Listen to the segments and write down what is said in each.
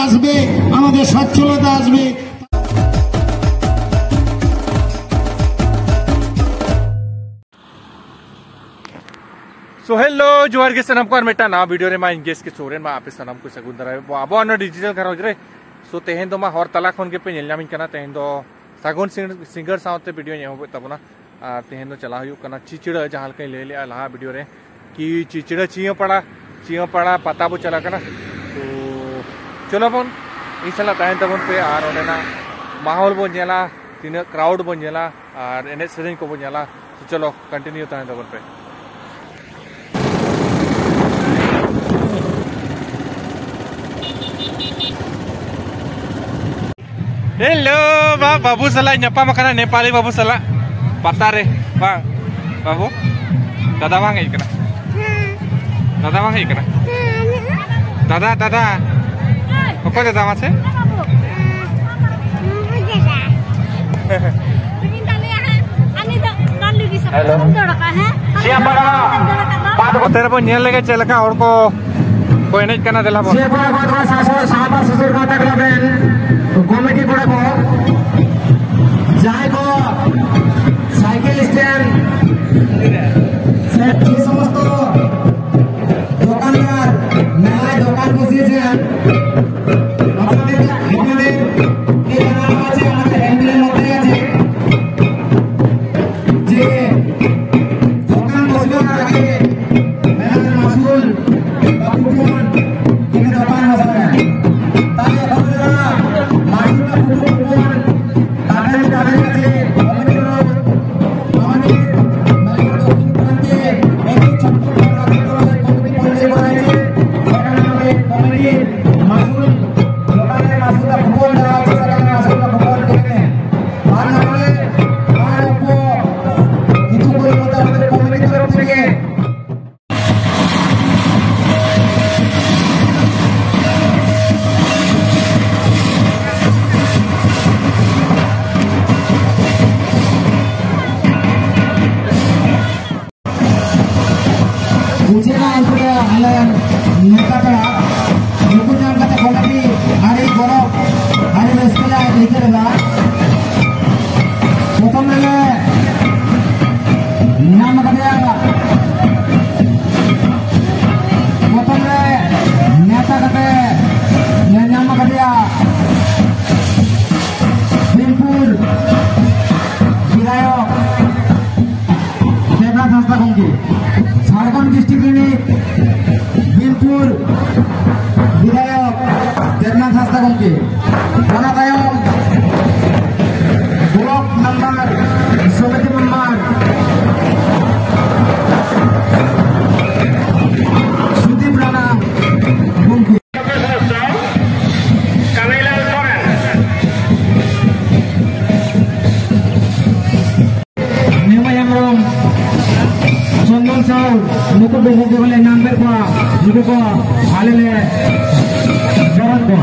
আসবে, আমাদের সচ্ছলতা আসবে। सो हेलो जोहार के सनम को मेटा ना वीडियो रे मा इंगेज के सोरेन मा आपे सनम को सगुंदरा अब अन डिजिटल घर रे सो तेहेन दो मा हर तला खन के पे नेल नामिन कना तेहेन दो सागुन सिंगर साउते वीडियो ने हो तबना आ तेहेन दो चला हुयु कना चिचिड़ा जहां के ले ले लहा वीडियो रे कि चिचिड़ा चियो पड़ा पता बो चला कना तो चलो बन इसला ताहेन तबन पे आर ओनेना माहौल बन जेला तिना क्राउड बन जेला और एने सेरेन को बन जेला तो चलो कंटिन्यू ताहेन तबन पे हेलो बाबू सला nyapa makana Nepali babu sala patare bang babu dada bang ikana dada apa dada mas siapa nama तेरे को nyel lege chelaka और को कोई नहीं करना दिला बोल कमिटी को जाए को साइकिल स्टैंड समस्त দোকানদার মেলায় দোকান বসিয়েছে আপনাদের কি জানানো আছে আমাদের হ্যান্ডেলের মধ্যে আছে যে দোকান বসবার আগে মেলার মাসুল বা কুপন কিনে দোকান বসাবে তাই আপনারা মাসুলটা কুপন তাদের কাছে কমিটির আমাদের মেলার দক্ষিণ প্রান্তে একটি ছোট্ট কমিটি পরিচয় করাইছে এখানে আমাদের কমিটির মাসুল দোকানের মাসুলটা কুপন দেওয়া হচ্ছে সেখানে মাসুলটা কুপন কিনে আর নাহলে আর কিছু পরিবর্তন আমাদের কমিটির তরফ থেকে पूछेगा इसके नेता का नुकुर नाम का कमिटी हरे गौरव हरे रसगुल्ला लिखे रहेगा प्रथम में नाम का दिया प्रथम में नेता का नाम का दिया भीमपुर विधायक देवनाथ हंसदा गंगी झारखंड डिस्ट्रिक्ट भीमपुर विधायक देवनाथ हंसदा गंगी ब्लॉक नंबर समिति मेंबर सुदीप राणा गंगी चंदन साहु नुकु बेहद बोले नाम पे नुकु को हाले ले जरूरत को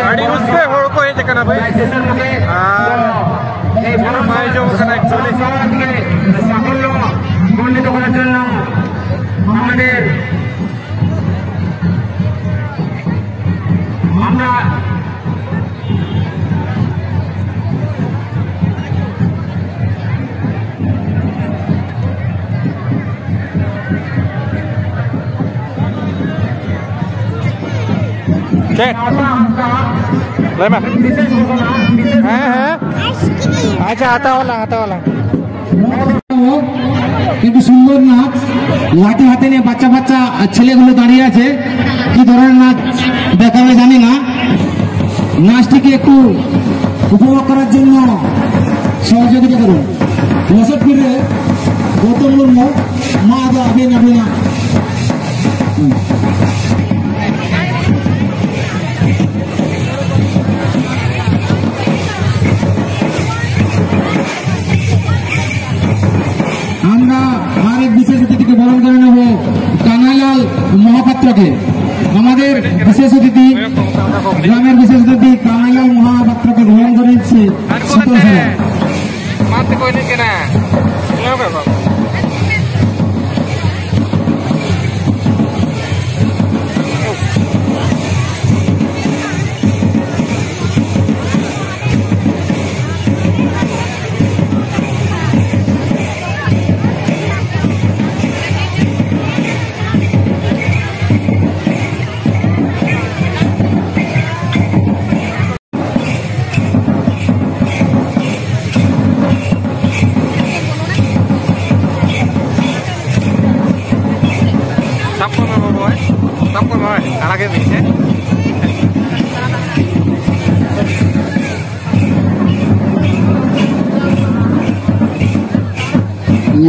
गाड़ी उससे होड़ को ये देखना भाई माय जो करना एक्चुअली साफल्य মণ্ডিত করার জন্য আমাদের আমরা Cek. Lema. হ্যাঁ আচ্ছা আতা ওলা কিন্তু সুন্দর নাচ লাঠি হাতে নিয়ে বাচ্চা বাচ্চা ছেলেগুলো দাঁড়িয়ে আছে কি ধরনের নাচ দেখাবে জানি না নাচটিকে একটু উপভোগ করার জন্য সহযোগিতা করুন মুসাফিরে গৌতম মুর্মু মা আগে নাবে না আমরা আরেক বিশেষ অতিথিকে বরণ করে নেব কানাইলাল মহাপাত্রকে আমাদের বিশেষ অতিথি গ্রামের বিশেষ অতিথি কানাইলাল মহাপাত্রকে গ্রহণ করে নিচ্ছে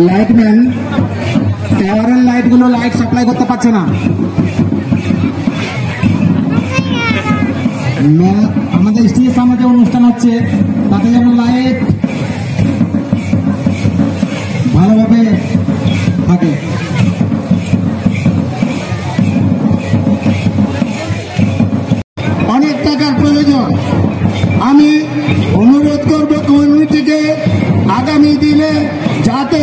লাইটম্যান টাওয়ারের লাইটগুলো লাইট সাপ্লাই করতে পারছে না আমাদের স্টেজের সামনে যে অনুষ্ঠান হচ্ছে তাতে যেমন লাইট ভালোভাবে থাকে অনেক টাকার প্রয়োজন আমি অনুরোধ করবো কমিটিকে আগামী দিনে যাতে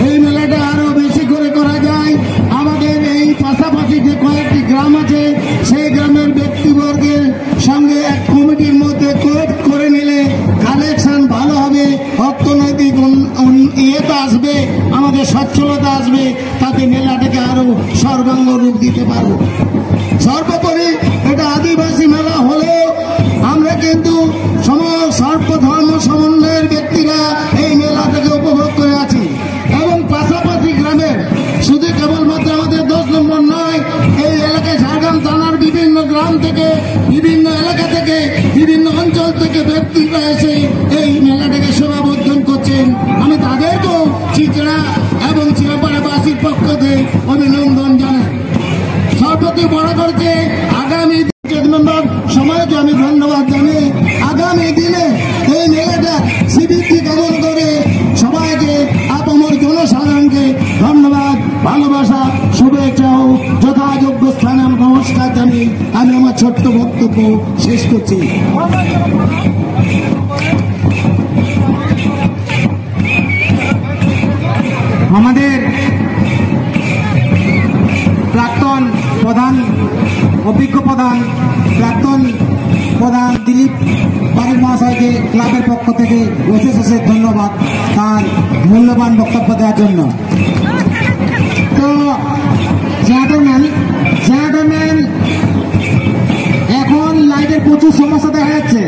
এই মেলাটা আরো বেশি করে করা যায় আমাদের এই পাশাপাশি যে কয়েকটি গ্রাম আছে সেই গ্রামের ব্যক্তিবর্গের সঙ্গে এক কমিটির মধ্যে কোঅর্ডিনেট করে নিলে কালেকশন ভালো হবে অর্থনৈতিক ইয়েটা আসবে আমাদের সচ্ছলতা আসবে তাতে মেলাটাকে আরো সর্বাঙ্গ রূপ দিতে পারবো সর্বোপরি এটা আদিবাসী মেলা হলেও আমরা কিন্তু সর্বধর্ম সমন্বয়ের ব্যক্তিরা এই মেলাটাকে উপভোগ করে আছি এবং পাশাপাশি গ্রামের শুধু কেবলমাত্র আমাদের 10 নম্বর নয় এই এলাকায় ঝাড়গ্রাম থানার বিভিন্ন গ্রাম থেকে বিভিন্ন এলাকা থেকে বিভিন্ন অঞ্চল থেকে ব্যক্তিরা এসে এই মেলাটাকে শোভাবর্ধন করছেন আমি তাদেরকেও চিচড়া এবং চিরাপাড়াবাসীর পক্ষ থেকে অভিনন্দন জানাই সর্বতি বড় করছে আগামী মেম্বার সমাজকে আমি ধন্যবাদ জানিয়ে আগামী দিনে এই মেলাটা শ্রীবৃদ্ধি কামনা করে সবাইকে আপামর জনসাধারণকে ধন্যবাদ ভালোবাসা শুভেচ্ছা ও যথাযোগ্য স্থানে নমস্কার জানিয়ে আমি আমার ছোট্ট বক্তব্য শেষ করছি আমাদের প্রাক্তন প্রধান অভিজ্ঞ প্রধান প্রাক্তন প্রধান দিলীপ বাড়ির মহাশয়কে ক্লাবের পক্ষ থেকে অশেষ অশেষ ধন্যবাদ তার মূল্যবান বক্তব্য দেওয়ার জন্য তো জ্যাডম্যান এখন লাইটের প্রচুর সমস্যা দেখা যাচ্ছে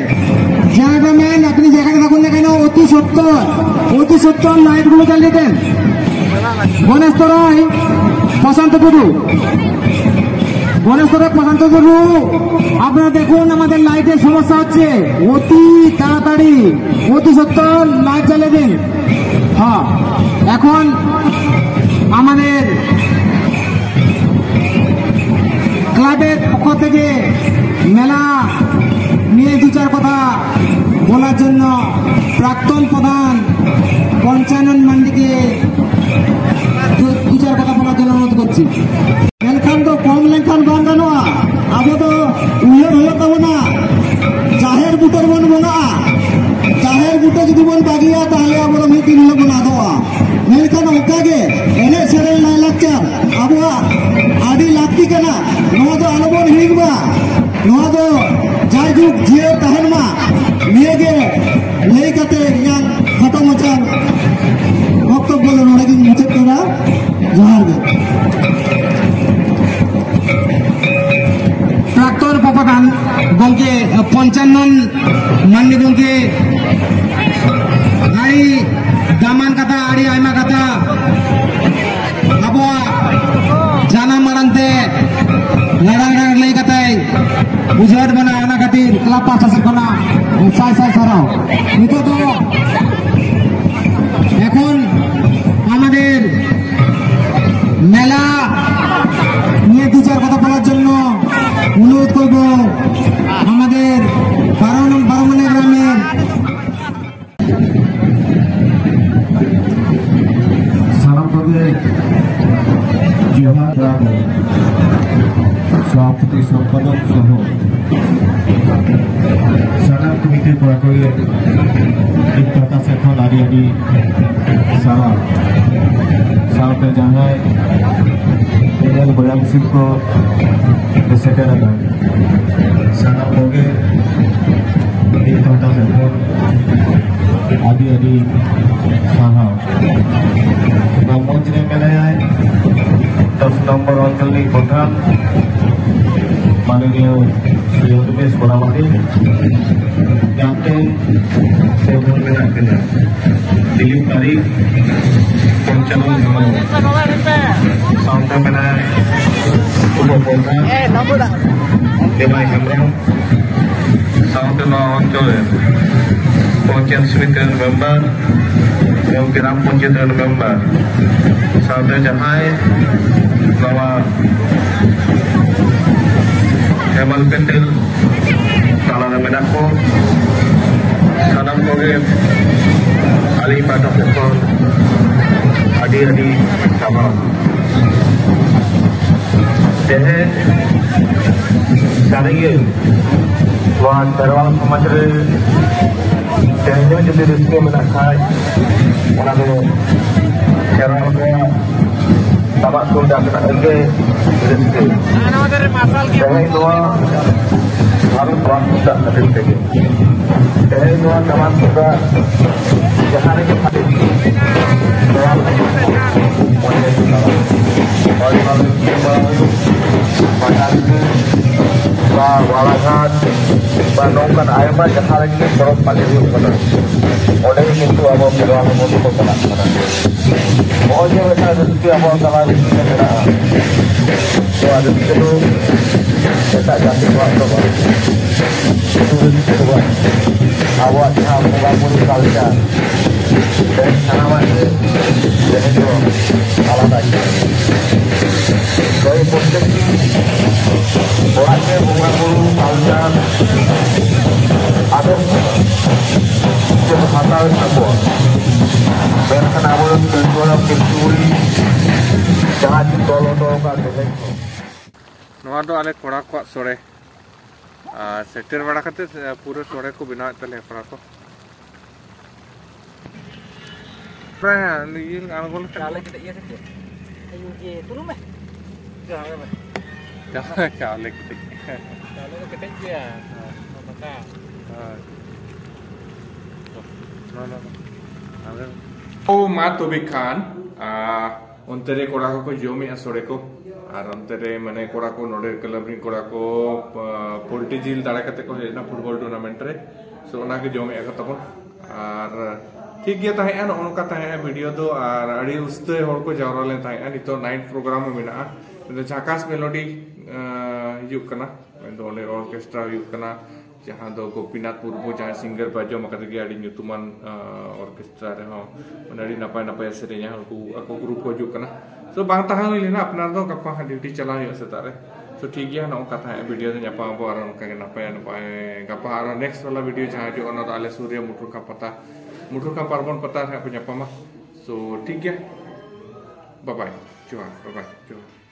জ্যাডম্যান আপনি যেখানে থাকুন না কেন অতি সত্তর লাইটগুলো জ্বালিয়ে দেন গণেশ তরাই প্রশান্ত টুডু আপনারা দেখুন আমাদের লাইটের সমস্যা হচ্ছে অতি তাড়াতাড়ি অতি সত্তর লাইট জ্বালিয়ে দিন হ্যাঁ এখন আমাদের ক্লাবের পক্ষ থেকে মেলা নিয়ে 2-4 কথা বলার জন্য প্রাক্তন প্রধান পঞ্চানন মান্ডিকে 2-4 কথা বলার জন্য অনুরোধ করছি লেনখান তো কম লেনখান বান জানোয়া আবো তো উইয়ার হয়ে পাবো না জাহের বুটের বন বোনা জাহের বুটে যদি বন বাগিয়া তাহলে আমরা মিটিং হলো বোনা দেওয়া লেনখান ওকাগে এনে সেরেল নাই লাগচার আবো আডি লাগতি কেনা নোয়া তো আলোবন হিগবা নোয়া তো ᱡᱩᱜᱽ ᱡᱤᱭᱟᱹᱲ ᱛᱟᱦᱮᱱ ᱢᱟ ᱱᱤᱭᱟᱹᱜᱮ ᱞᱟᱹᱭ ᱠᱟᱛᱮ ᱤᱧᱟᱹᱜ ᱠᱷᱟᱴᱚ ᱢᱟᱪᱷᱟ বক্তব্য নড়ে গিয়ে মুছে করা জোহার গে ট্রাক্টর পাপাকান গমকে 55 মাননি গমকে আড়ি দামান কথা আড়ি আইমা কথা আবো জানা মারান্তে লড়াই লই কথাই বুঝার বানা আনা খাতির ক্লাব পাশে কোনা সাই সাই সরাও নিতো তো এখন আমাদের মেলা নিয়ে দু চার কথা বলার জন্য অনুরোধ করব আমাদের বারোমানে গ্রামের সারাপদে জোহার গ্রাম সভাপতি সম্পাদক সহ সারা কমিটি করা করে एक प्रकार से खल आदि आदि सारा साउते जहां पेनल बयान सिंह को सेटर है सारा होगे एक प्रकार से खल आदि आदि सारा मंच में मिले हैं 10 नंबर अंचल की प्रधान माननीय श्री उमेश बोरामाटी जाते प्रधान में रखते हैं दिलीप तारीख पंचानवे साउंड में है उपप्रधान देवाई हेम्ब्रम साउंड नौ अंचल पंचायत समिति मेंबर एवं ग्राम पंचायत मेंबर साउंड जहां नवा हेमल पेंडल ताला मेनाको सानाम कोगे आली पाटा पोखर आदि आदि सामा तेहे सारिगे वहाँ दरवाल समाज रे तेहे जो रिश्ते में रखा है उन्होंने केरल में तबाक को जाकर आगे रिश्ते तेहे दोआ भारत वास्तव का रिश्ते के तेहे दोआ तमाम का जहाँ के खाते Walahat banongkan ayam jahar ini terus pada di mana. Oleh itu abo berdoa memohon kepada Allah. Mohonnya mereka setiap orang salah di sini ada. Doa itu kita jatuh waktu baru. Itu buat awak yang membangun kalja. Dan sanaman jadi itu salah tadi. Dari proses orangnya membangun kalja ada kesempatan sebuah berkenaan awal kejualan pencuri jangan ditolong-tolong kan नवा दो आले कोड़ा को सोड़े sector बड़ा करते पूरे सोड़े को बिना तले कोड़ा को प्राय ये आंगोल काले kita iya saja ayo ye turun meh jangan meh jangan काले kita काले kita ya maka ओ मा तो बिखान उनतेरे कोड़ा को जोमी असोड़े को और अंतरे मने कोड़ा को नोडे क्लबरी कोड़ा को पोल्ट्री जिल दाड़ा कते को हेना फुटबॉल टूर्नामेंट रे सो ओना के जोमे एक तको और ठीक गया ताहे अन ओनका ताहे वीडियो दो और अड़ी उस्ते होर को जावरा ले ताहे नितो नाइट प्रोग्राम में मेना तो झाकास मेलोडी हिजुक कना तो ओने ऑर्केस्ट्रा हिजुक कना जहाँ दो गोपीनाथ मुर्मू जहाँ सिंगर बाजो मकते के अड़ी ᱧᱩᱛᱩᱢᱟᱱ ऑर्केस्ट्रा रे हो अड़ी नपाय नपाय सेरेኛ ako ग्रुप को हिजुक कना सो बांग ताहा लेना अपना दो गप्पा ड्यूटी चला हुई सेता रे सो ठीक गया ना कथा वीडियो से ᱧᱟᱯᱟᱢ ᱟᱵᱚ ᱟᱨ ᱚᱱᱠᱟ ᱜᱮ ᱱᱟᱯᱟᱭ ᱱᱟᱯᱟᱭ ᱜᱟᱯᱟ ᱟᱨ नेक्स्ट वाला वीडियो जहाँ जो अनद आले सूर्य मुठुर का पार्बण पता है को ᱧᱟᱯᱟᱢᱟ सो ठीक गया बाय बाय जोहार बाय बाय जोहार